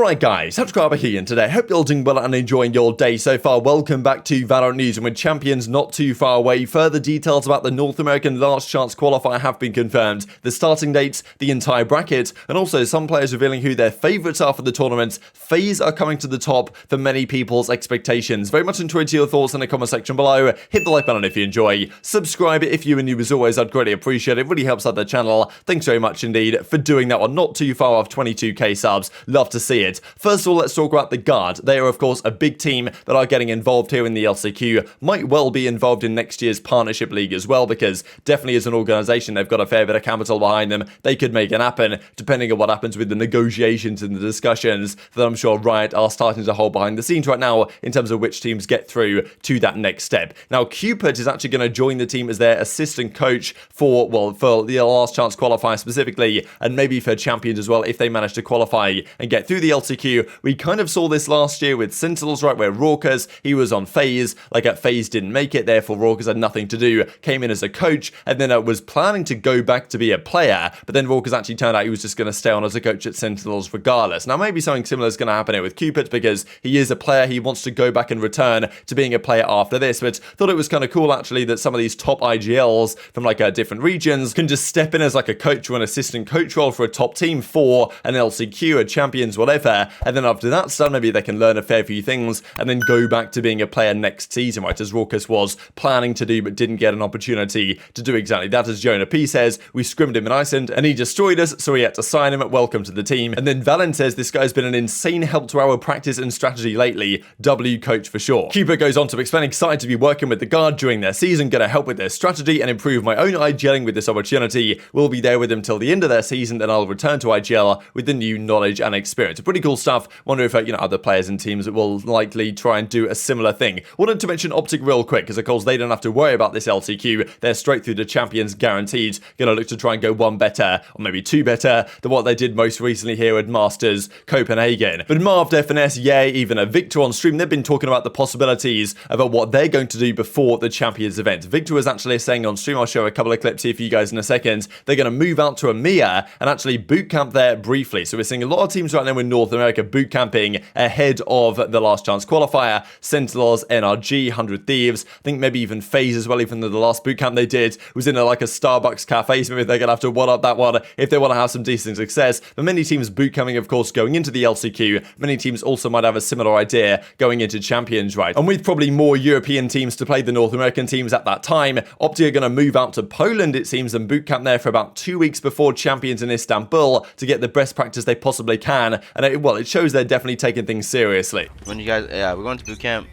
Alright guys, TacticalRab here, and today I hope you're all doing well and enjoying your day so far. Welcome back to Valorant News, and with champions not too far away, further details about the North American Last Chance Qualifier have been confirmed. The starting dates, the entire bracket, and also some players revealing who their favourites are for the tournament. FaZe are coming to the top for many people's expectations. Very much enjoyed your thoughts in the comment section below. Hit the like button if you enjoy. Subscribe if you're new as always, I'd greatly appreciate it. It really helps out the channel. Thanks very much indeed for doing that one. Not too far off 22k subs. Love to see it. First of all, let's talk about the Guard. They are, of course, a big team that are getting involved here in the LCQ. Might well be involved in next year's Partnership League as well, because definitely as an organisation, they've got a fair bit of capital behind them. They could make it happen, depending on what happens with the negotiations and the discussions that I'm sure Riot are starting to hold behind the scenes right now in terms of which teams get through to that next step. Now, Cupid is actually going to join the team as their assistant coach for the Last Chance Qualifier specifically, and maybe for Champions as well, if they manage to qualify and get through the LCQ. We kind of saw this last year with Sentinels, right, where Raucus, he was on FaZe, FaZe didn't make it, therefore Raucus had nothing to do, came in as a coach, and then was planning to go back to be a player, but then Raucus actually turned out he was just going to stay on as a coach at Sentinels regardless. Now, maybe something similar is going to happen here with Cupid, because he is a player, he wants to go back and return to being a player after this, but thought it was kind of cool actually that some of these top IGLs from different regions can just step in as a coach or an assistant coach role for a top team for an LCQ, a Champions, whatever, and then after that's done, maybe they can learn a fair few things and then go back to being a player next season, right, as Raucus was planning to do but didn't get an opportunity to do exactly that. As Jonah P says, we scrimmed him in Iceland and he destroyed us, so we had to sign him. Welcome to the team. And then Valen says, this guy's been an insane help to our practice and strategy lately. W coach for sure. Cupid goes on to explain, excited to be working with the Guard during their season, gonna help with their strategy and improve my own IGLing with this opportunity. We'll be there with them till the end of their season, then I'll return to IGL with the new knowledge and experience. Pretty cool stuff. Wonder if other players and teams will likely try and do a similar thing. Wanted to mention OpTic real quick, because of course they don't have to worry about this LCQ. They're straight through to Champions guaranteed. Gonna look to try and go one better, or maybe two better, than what they did most recently here at Masters Copenhagen. But Marv, Dephh, and Yay, even a Victor on stream, they've been talking about the possibilities about what they're going to do before the Champions event. Victor was actually saying on stream, I'll show a couple of clips here for you guys in a second, they're going to move out to EMEA and actually bootcamp there briefly. So we're seeing a lot of teams right now in North America bootcamping ahead of the Last Chance Qualifier. Sentinels, NRG, 100 Thieves, I think maybe even FaZe as well, even though the last bootcamp they did was in a Starbucks cafe, so maybe they're going to have to one-up that one if they want to have some decent success. But many teams bootcamping, of course, going into the LCQ. Many teams also might have a similar idea going into Champions, right? And with probably more European teams to play the North American teams at that time, OpTic are going to move out to Poland, it seems, and bootcamp there for about 2 weeks before Champions in Istanbul to get the best practice they possibly can. And it shows they're definitely taking things seriously. When you guys, yeah, we're going to bootcamp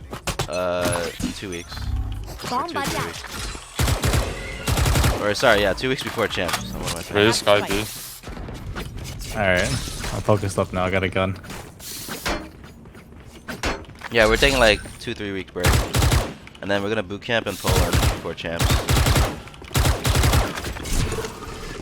in 2 weeks. Or sorry, yeah, 2 weeks before champs. This guy, dude. Alright, I'm focused up now, I got a gun. Yeah, we're taking 2-3 week break. And then we're gonna bootcamp in Poland before champs.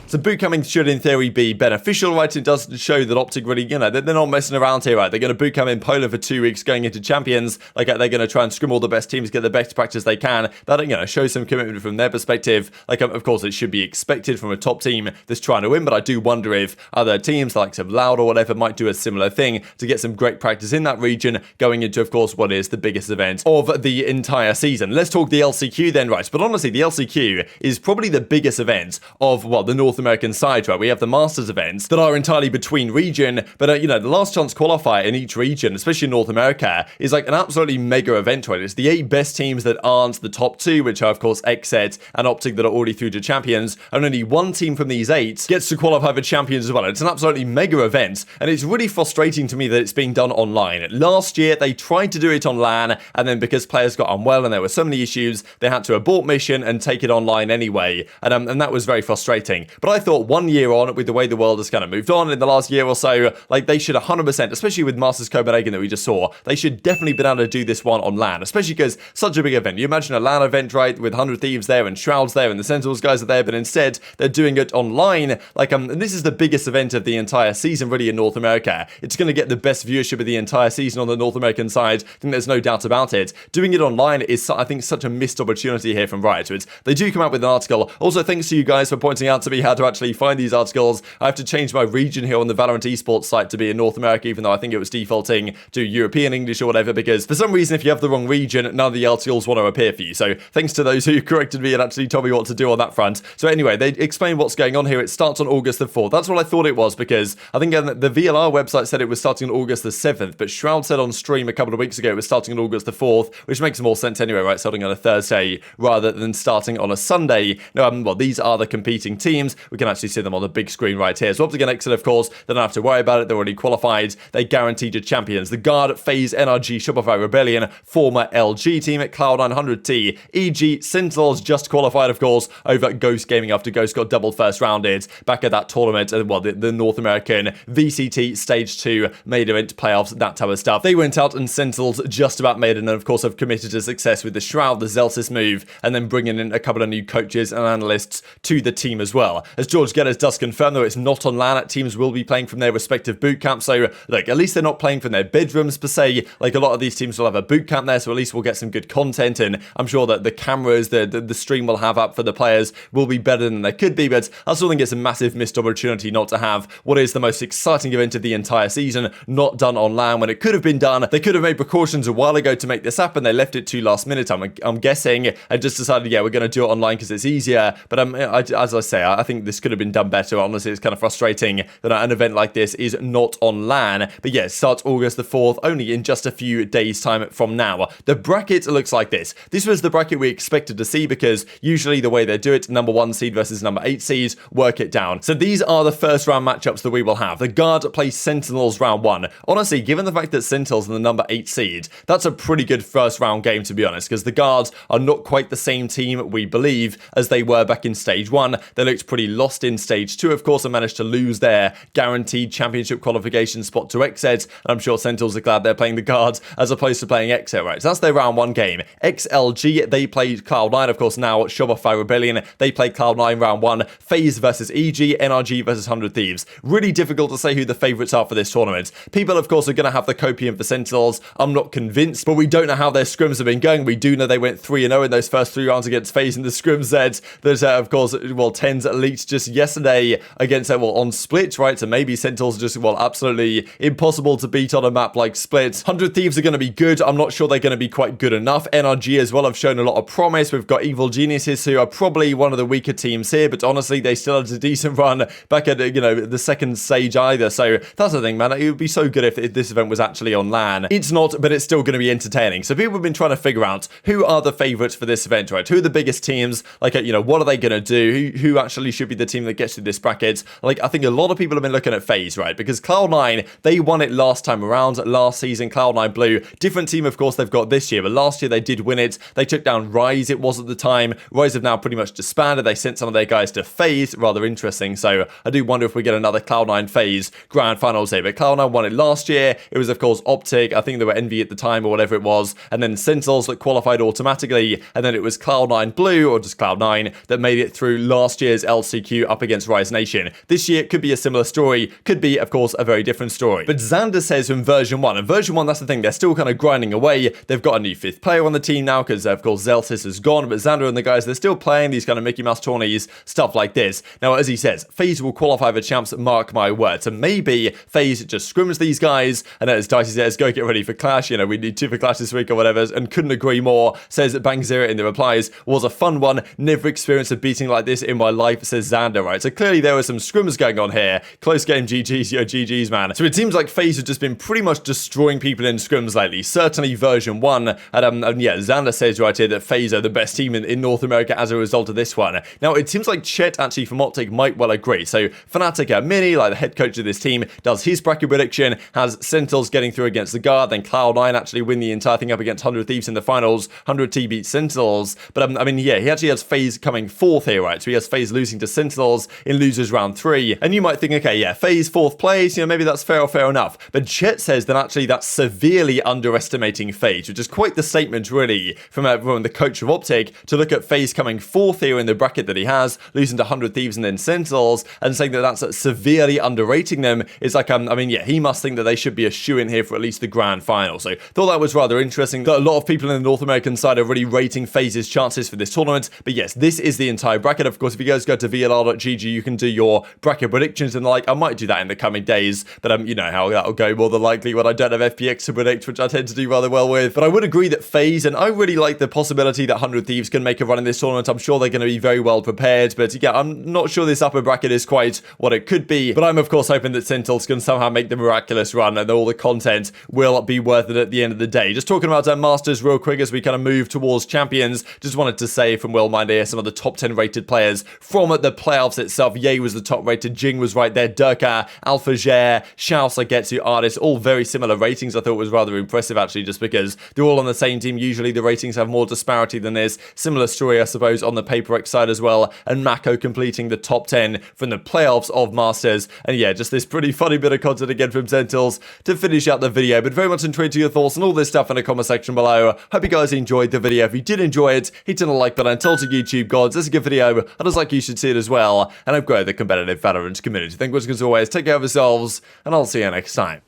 So bootcamping should, in theory, be beneficial, right? It does show that OpTic really, they're not messing around here, right? They're going to bootcamp in Poland for 2 weeks going into Champions. They're going to try and scrim all the best teams, get the best practice they can. That, shows some commitment from their perspective. Of course, it should be expected from a top team that's trying to win, but I do wonder if other teams, like Loud or whatever, might do a similar thing to get some great practice in that region going into, of course, what is the biggest event of the entire season. Let's talk the LCQ then, right? But honestly, the LCQ is probably the biggest event of, the North American side, right? We have the Masters events that are entirely between region, but the Last Chance Qualifier in each region, especially in North America, is an absolutely mega event, right? It's the 8 best teams that aren't the top 2, which are of course cNed and OpTic, that are already through to Champions, and only one team from these 8 gets to qualify for Champions as well. It's an absolutely mega event, and it's really frustrating to me that it's being done online. Last year they tried to do it on LAN, and then because players got unwell and there were so many issues, they had to abort mission and take it online anyway, and that was very frustrating. But I thought 1 year on, with the way the world has kind of moved on in the last year or so, they should 100%, especially with Masters Copenhagen that we just saw, they should definitely been able to do this one on LAN, especially because such a big event. You imagine a LAN event, right, with 100 Thieves there and Shrouds there and the Sentinels guys are there, but instead they're doing it online. And this is the biggest event of the entire season, really, in North America. It's going to get the best viewership of the entire season on the North American side. I think there's no doubt about it. Doing it online is, I think, such a missed opportunity here from Riot. They do come out with an article. Also, thanks to you guys for pointing out to me how to actually find these articles. I have to change my region here on the Valorant esports site to be in North America, even though I think it was defaulting to European English or whatever, because for some reason, if you have the wrong region, none of the articles want to appear for you. So thanks to those who corrected me and actually told me what to do on that front. So anyway, they explain what's going on here. It starts on August the 4th. That's what I thought it was, because I think the VLR website said it was starting on August the 7th, but Shroud said on stream a couple of weeks ago it was starting on August the 4th, which makes more sense anyway, right? Starting on a Thursday rather than starting on a Sunday. Now, well, these are the competing teams. We can actually see them on the big screen right here. So OpTic and Exit, of course, they don't have to worry about it. They're already qualified. They guaranteed your champions. The Guard, FaZe, NRG, Shopify Rebellion, former LG team at Cloud900T, EG, Sentinels just qualified, of course, over Ghost Gaming after Ghost got double first rounded back at that tournament, well, the North American VCT Stage 2 main event playoffs, that type of stuff. They went out and Sentinels just about made it, and of course have committed to success with the Shroud, the Zelsis move, and then bringing in a couple of new coaches and analysts to the team as well. As George Geddes does confirm, though, it's not on LAN. Teams will be playing from their respective boot camps, so look, at least they're not playing from their bedrooms per se. Like, a lot of these teams will have a boot camp there, so at least we'll get some good content, and I'm sure that the cameras, the stream will have up for the players will be better than they could be, but I still think it's a massive missed opportunity not to have what is the most exciting event of the entire season not done on LAN when it could have been done. They could have made precautions a while ago to make this happen. They left it too last minute, I'm guessing, and just decided, yeah, we're going to do it online because it's easier. But as I say, I think this could have been done better. Honestly, it's kind of frustrating that an event like this is not on LAN. But yeah, it starts August the 4th, only in just a few days' time from now. The bracket looks like this. This was the bracket we expected to see, because usually the way they do it, number 1 seed versus number 8 seeds, work it down. So these are the first round matchups that we will have. The Guard plays Sentinels round 1. Honestly, given the fact that Sentinels are the number 8 seed, that's a pretty good first round game, to be honest, because the Guards are not quite the same team, we believe, as they were back in Stage 1. They looked pretty lost in Stage 2, of course, and managed to lose their guaranteed championship qualification spot to Exed, and I'm sure Sentinels are glad they're playing the Guards as opposed to playing Exed, right? So that's their round 1 game. XLG, they played Cloud9, of course, now Shopify Rebellion, they played Cloud9 round 1. FaZe versus EG, NRG versus 100 Thieves. Really difficult to say who the favourites are for this tournament. People, of course, are going to have the copium for Sentinels. I'm not convinced, but we don't know how their scrims have been going. We do know they went 3-0 in those first 3 rounds against FaZe in the scrim sets. There's, of course, well, TenZ leaked just yesterday against, well, on Split, right? So maybe Sentinels are just, well, absolutely impossible to beat on a map like Split. 100 Thieves are going to be good. I'm not sure they're going to be quite good enough. NRG as well have shown a lot of promise. We've got Evil Geniuses, who are probably one of the weaker teams here, but honestly, they still had a decent run back at, you know, the second stage either. So that's the thing, man. It would be so good if this event was actually on LAN. It's not, but it's still going to be entertaining. So people have been trying to figure out who are the favorites for this event, right? Who are the biggest teams? Like, you know, what are they going to do? Who actually should be the team that gets through this bracket? Like, I think a lot of people have been looking at FaZe, right? Because Cloud9, they won it last time around. Last season, Cloud9 Blue. Different team, of course, they've got this year, but last year they did win it. They took down Rise, it was at the time. Rise have now pretty much disbanded. They sent some of their guys to FaZe. Rather interesting. So I do wonder if we get another Cloud9 FaZe grand finals here. But Cloud9 won it last year. It was, of course, OpTic. I think they were Envy at the time or whatever it was. And then Sentinels that qualified automatically. And then it was Cloud9 Blue, or just Cloud9, that made it through last year's LCQ up against Rise Nation. This year could be a similar story. Could be, of course, a very different story. But Xander says from version 1. And version 1, that's the thing. They're still kind of grinding away. They've got a new 5th player on the team now because, of course, Zelsis is gone. But Xander and the guys, they're still playing these kind of Mickey Mouse tourneys, stuff like this. Now, as he says, FaZe will qualify for champs, mark my words. So maybe FaZe just scrims these guys, and as Dicey says, go get ready for Clash. You know, we need 2 for Clash this week or whatever, and couldn't agree more. Says Bang Zero in the replies, was a fun one. Never experienced a beating like this in my life, says Xander, right? So clearly there were some scrims going on here. Close game GG's, yo, GG's, man. So it seems like FaZe have just been pretty much destroying people in scrims lately. Certainly version 1. And yeah, Xander says right here that FaZe are the best team in North America as a result of this one. Now, it seems like Chet actually from OpTic might well agree. So Fnatic Mini, like the head coach of this team, does his bracket prediction, has Sentinels getting through against the Guard, then Cloud9 actually win the entire thing up against 100 Thieves in the finals. 100 T beat Sentinels. But I mean, yeah, he actually has FaZe coming 4th here, right? So he has FaZe losing to Sentinels in losers round 3. And you might think, okay, yeah, FaZe 4th place, you know, maybe that's fair or fair enough. But Chet says that actually that's severely underestimating FaZe, which is quite the statement, really, from the coach of OpTic to look at FaZe coming 4th here in the bracket that he has, losing to 100 Thieves and then Sentinels, and saying that that's severely underrating them. Is like, I mean, yeah, he must think that they should be a shoe-in here for at least the grand final. So thought that was rather interesting, that a lot of people in the North American side are really rating FaZe's chances for this tournament. But yes, this is the entire bracket. Of course, if you guys go to VLR.GG, you can do your bracket predictions and the like. I might do that in the coming days, but you know how that'll go more than likely when I don't have FPX to predict, which I tend to do rather well with. But I would agree that FaZe, and I really like the possibility that 100 Thieves can make a run in this tournament. I'm sure they're going to be very well prepared, but yeah, I'm not sure this upper bracket is quite what it could be. But I'm of course hoping that Sentinels can somehow make the miraculous run and all the content will be worth it at the end of the day. Just talking about Masters real quick as we kind of move towards Champions, just wanted to say from Will Mind here, some of the top 10 rated players from the playoffs itself. Ye was the top rated, Jing was right there, Durka, Alpha Jer, Shaos, Agetsu, Artist, all very similar ratings. I thought was rather impressive actually, just because they're all on the same team. Usually the ratings have more disparity than this. Similar story I suppose on the PaperX side as well, and Mako completing the top 10 from the playoffs of Masters. And yeah, just this pretty funny bit of content again from Sentinels to finish out the video, but very much intrigued to your thoughts and all this stuff in the comment section below. Hope you guys enjoyed the video. If you did enjoy it, hit on the like button and tell to YouTube gods it's a good video. I just like you should see it as well, and I've grown the competitive Valorant community. Thank you as always, take care of yourselves, and I'll see you next time.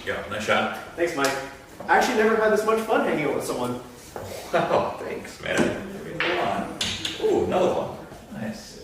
Yeah, nice shot. Thanks, Mike. I actually never had this much fun hanging out with someone. Oh, thanks, man. Ooh, another one. Nice.